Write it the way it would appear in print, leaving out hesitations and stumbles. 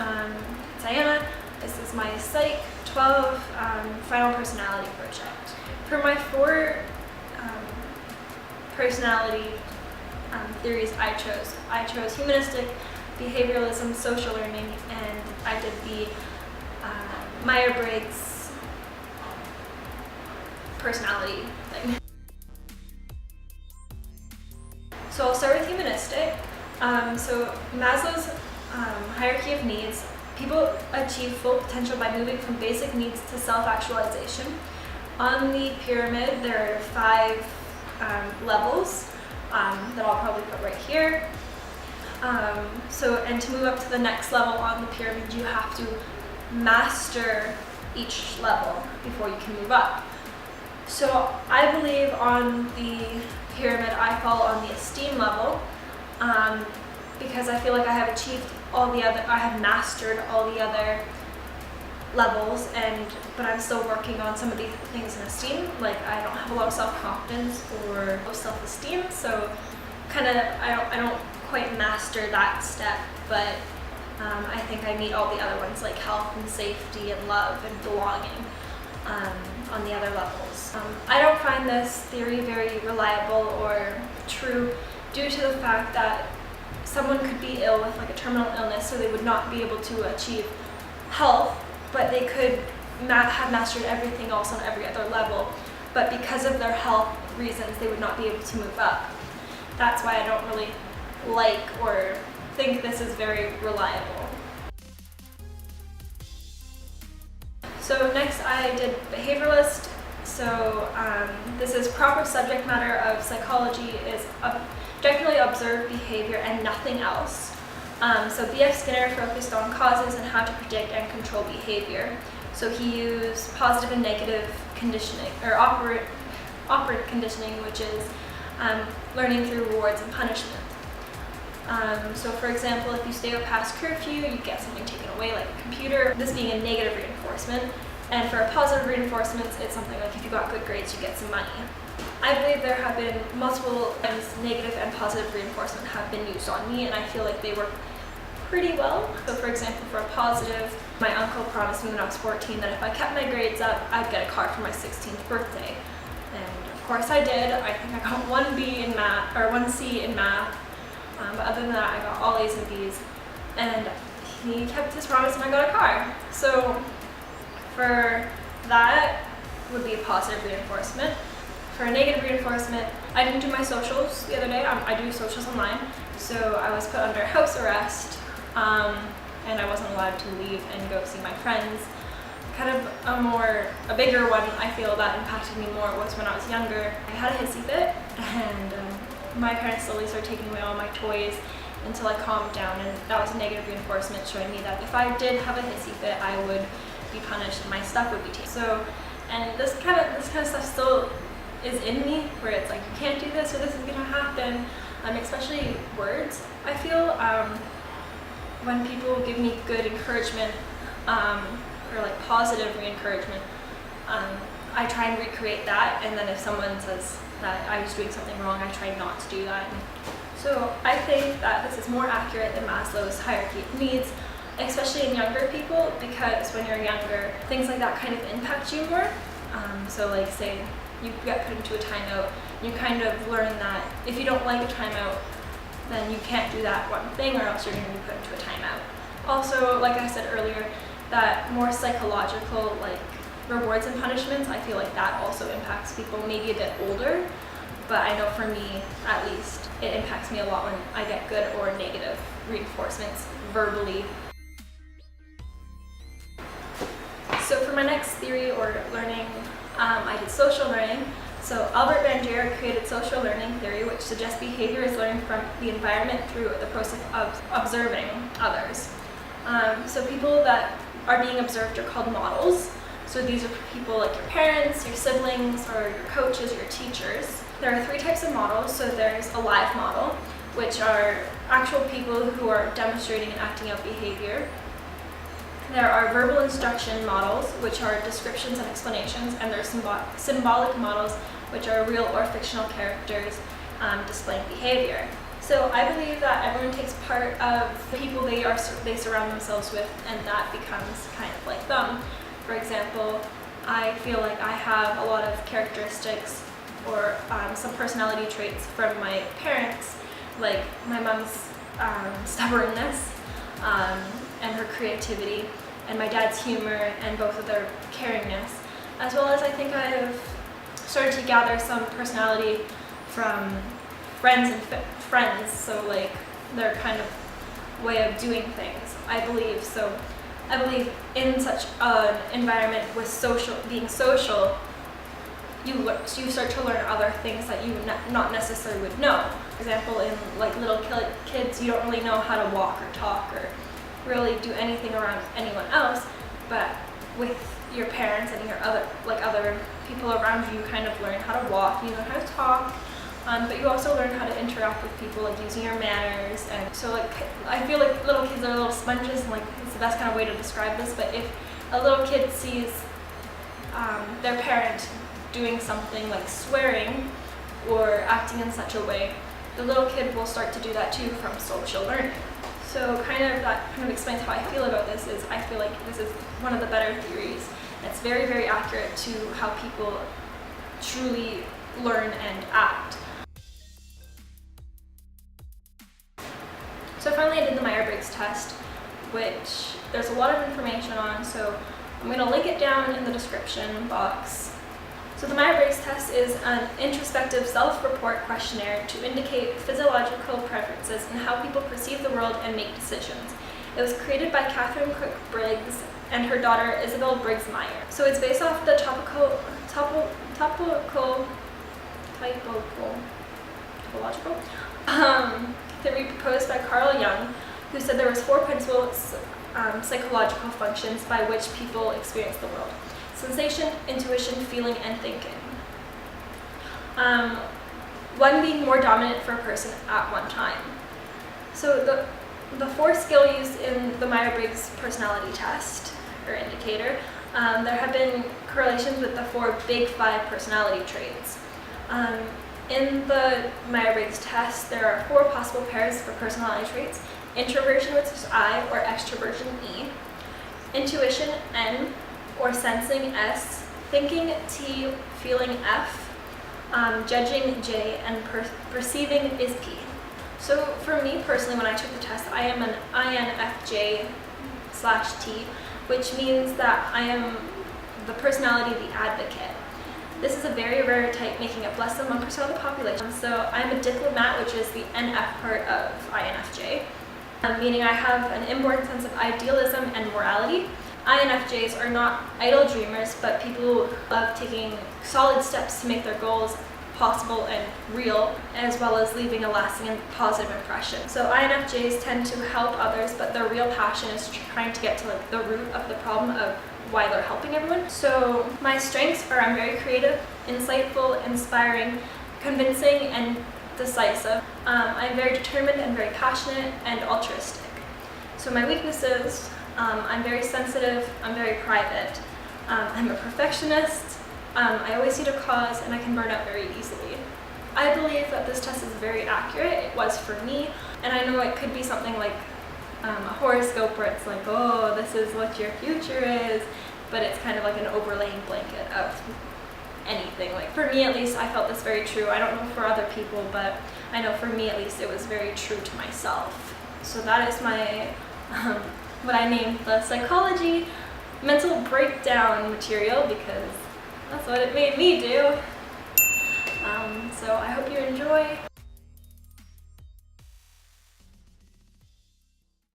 It's Eyanna. This is my Psych 12 final personality project. For my 4 personality theories I chose humanistic, behavioralism, social learning, and I did the Briggs personality thing. So I'll start with humanistic. So Maslow's hierarchy of needs. People achieve full potential by moving from basic needs to self-actualization. On the pyramid, there are 5 levels that I'll probably put right here. And to move up to the next level on the pyramid, you have to master each level before you can move up. So I believe on the pyramid, I fall on the esteem level because I feel like I have achieved I have mastered all the other levels, but I'm still working on some of these things in esteem. Like I don't have a lot of self-confidence or self-esteem, so I don't quite master that step, but I think I meet all the other ones like health and safety and love and belonging on the other levels. I don't find this theory very reliable or true due to the fact that someone could be ill with like a terminal illness, so they would not be able to achieve health, but they could have mastered everything else on every other level, but because of their health reasons they would not be able to move up. That's why I don't really like or think this is very reliable. So next I did behavioralist. So this is proper subject matter of psychology is objectively observed behavior and nothing else. So B.F. Skinner focused on causes and how to predict and control behavior. So he used positive and negative conditioning, or operant conditioning, which is learning through rewards and punishment. So for example, if you stay up past curfew, you get something taken away, like a computer, this being a negative reinforcement. And for a positive reinforcement, it's something like if you got good grades, you get some money. I believe there have been multiple times negative and positive reinforcement have been used on me, and I feel like they work pretty well. So for example, for a positive, my uncle promised me when I was 14 that if I kept my grades up, I'd get a car for my 16th birthday. And of course I did. I think I got 1 B in math, or 1 C in math. But other than that, I got all A's and B's. And he kept his promise and I got a car. So for that would be a positive reinforcement. For a negative reinforcement, I didn't do my socials the other day. I do socials online. So I was put under house arrest and I wasn't allowed to leave and go see my friends. Kind of a bigger one I feel that impacted me more was when I was younger. I had a hissy fit and my parents slowly started taking away all my toys until I calmed down, and that was a negative reinforcement showing me that if I did have a hissy fit, I would be punished and my stuff would be taken. So, and this kind of stuff still is in me, where it's like you can't do this or this is gonna happen. Especially words. I feel when people give me good encouragement or like positive re-encouragement, I try and recreate that, and then if someone says that I was doing something wrong, I try not to do that. So I think that this is more accurate than Maslow's hierarchy of needs, especially in younger people, because when you're younger, things like that kind of impact you more. So like say you get put into a timeout, you kind of learn that if you don't like a timeout, then you can't do that one thing or else you're going to be put into a timeout. Also, like I said earlier, that more psychological like rewards and punishments, I feel like that also impacts people maybe a bit older, but I know for me at least it impacts me a lot when I get good or negative reinforcements verbally. So for my next theory or learning, I did social learning. So Albert Bandura created social learning theory, which suggests behavior is learned from the environment through the process of observing others. So people that are being observed are called models. So these are people like your parents, your siblings, or your coaches, your teachers. There are 3 types of models. So there's a live model, which are actual people who are demonstrating and acting out behavior. There are verbal instruction models, which are descriptions and explanations, and there are symbolic models, which are real or fictional characters displaying behavior. So I believe that everyone takes part of the people they surround themselves with, and that becomes kind of like them. For example, I feel like I have a lot of characteristics or some personality traits from my parents, like my mom's stubbornness and her creativity, and my dad's humor and both of their caringness, as well as I think I have started to gather some personality from friends and friends, so like their kind of way of doing things, I believe. So I believe in such an environment with being social, you start to learn other things that you not necessarily would know. For example, in like little kids, you don't really know how to walk or talk or really do anything around anyone else, but with your parents and your other people around you, you kind of learn how to walk, you learn how to talk, but you also learn how to interact with people, like using your manners. And so like I feel like little kids are little sponges, and like it's the best kind of way to describe this, but if a little kid sees their parent doing something like swearing or acting in such a way, the little kid will start to do that too from social learning. So that kind of explains how I feel about this. Is I feel like this is one of the better theories. It's very, very accurate to how people truly learn and act. So finally I did the Myers-Briggs test, which there's a lot of information on, so I'm going to link it down in the description box. So the Myers-Briggs test is an introspective self-report questionnaire to indicate physiological preferences and how people perceive the world and make decisions. It was created by Catherine Cook Briggs and her daughter Isabel Briggs Meyer. So it's based off the typological theory proposed by Carl Jung, who said there was 4 principal psychological functions by which people experience the world: sensation, intuition, feeling, and thinking. One being more dominant for a person at one time. So the 4 skill used in the Myers-Briggs personality test or indicator, there have been correlations with the 4 big 5 personality traits. In the Myers-Briggs test, there are 4 possible pairs for personality traits: introversion, which is I, or extroversion, E; intuition, N, or sensing, S; thinking, T; feeling, F; judging, J; and perceiving is P. So for me personally, when I took the test, I am an INFJ/T, which means that I am the personality, the advocate. This is a very rare type, making up less than 1% of the population. So I'm a diplomat, which is the NF part of INFJ, meaning I have an inborn sense of idealism and morality. INFJs are not idle dreamers, but people who love taking solid steps to make their goals possible and real, as well as leaving a lasting and positive impression. So INFJs tend to help others, but their real passion is trying to get to like the root of the problem of why they're helping everyone. So my strengths are I'm very creative, insightful, inspiring, convincing, and decisive. I'm very determined and very passionate and altruistic. So my weaknesses, I'm very sensitive, I'm very private, I'm a perfectionist, I always see the cause, and I can burn out very easily. I believe that this test is very accurate. It was for me, and I know it could be something like a horoscope where it's like, oh, this is what your future is, but it's kind of like an overlaying blanket of anything. Like for me at least, I felt this very true. I don't know for other people, but I know for me at least it was very true to myself. So that is my what I named the psychology mental breakdown material, because that's what it made me do. So I hope you enjoy.